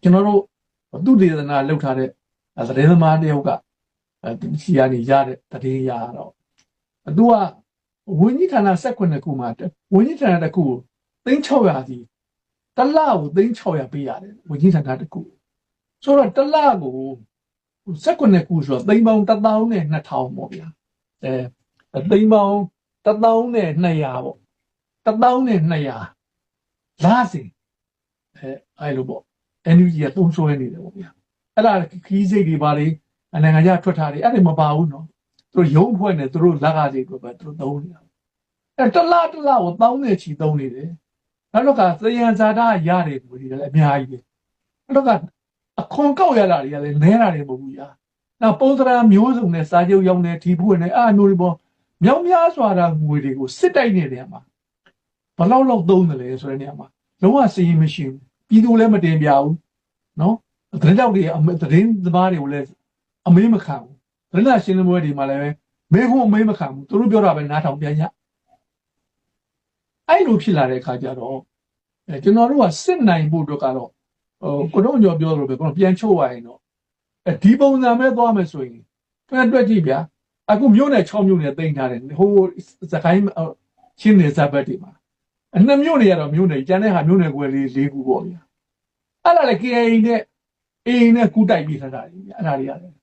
ကျွန်တော်တို့သူဒေသနာလောက်ထားတဲ့သတင်းသမားတယောက်ကစီကနေရတဲ့သတင်းရတော့သူကဝင်းကြီးဌာန18ခုမှာဝင်းကြီးဌာနတစ်ခုကို3600စီတလကို3600ပေးရတယ်ဝင်းကြီးဌာနတစ်ခုဆိုတော့တလကို18ခုဆိုတော့သိန်းပေါင်း1000နဲ့2000ပေါ့ဗျာသိန်းပေါင်း1000နဲ့200ပေါ့1000နဲ့200လာစီအဲ့လိုပေါ့ NUG ကသုံးဆွဲနေတယ်ပေါ့ဗျာအဲ့ဒါခီးစိတ်တွေပါလေနိုင်ငံခြားထွက်ထားတယ်အဲ့ဒါမပါဘူးနော်သူတို့ရုံးဖွဲ့နေသူတို့လက်ကားတွေကိုပဲသူတို့သုံးနေတာအဲ့တလားကိုတောင်းနေချီသုံးနေတယ်နောက်တော့ကသယံဇာတရတယ်ကိုဒီလည်းအများကြီးပဲနောက်တော့ကအခွန်ကောက်ရတာတွေကလည်းနဲတာတွေမဟုတ်ဘူးညာနောက်ပုံစံမျိုးစုံနဲ့စာချုပ်ရောက်နေဒီဖွင့်နေအားမျိုးတွေပေါ့မြောက်များစွာတာငွေတွေကိုစစ်တိုက်နေတဲ့မှာဘလောက်လောက်သုံးတယ်လဲဆိုတဲ့နေရာမှာလုံးဝစည်ရင်မရှိဘူးပြည်သူလည်းမတင်ပြဘူးနော်သတင်းတောက်တွေသတင်းသမားတွေကိုလည်းအမေးမခံဘူးသတင်းရှင်းလင်းပွဲတွေမှာလည်းမဲခွန်းအမေးမခံဘူးသူတို့ပြောတာပဲနားထောင်ပြန်ရအဲ့လိုဖြစ်လာတဲ့အခါကျတော့ကျွန်တော်တို့ကစစ်နိုင်ဖို့အတွက်ကတော့ကိုတော့ညောပြောလို့ပဲကိုပြန်ချုပ်ရရင်တော့ဒီပုံစံပဲသွားမယ်ဆိုရင်တွက်ကြည့်ဗျာအခုမြို့နယ်6မြို့နယ်သိမ်းထားတယ်ဟိုစကိုင်းချင်းနယ်စပ်ဘက်တွေမှာနှစ်မြို့နယ်ကတော့မြို့နယ်ကျန်တဲ့ဟာမြို့နယ်ကွယ်လေး၄ခုပေါ့ဗျာအဲ့ဒါလေ KA နဲ့ AA နဲ့ကူးတိုက်ပြီးထားတာလေအဲ့ဒါတွေရတယ်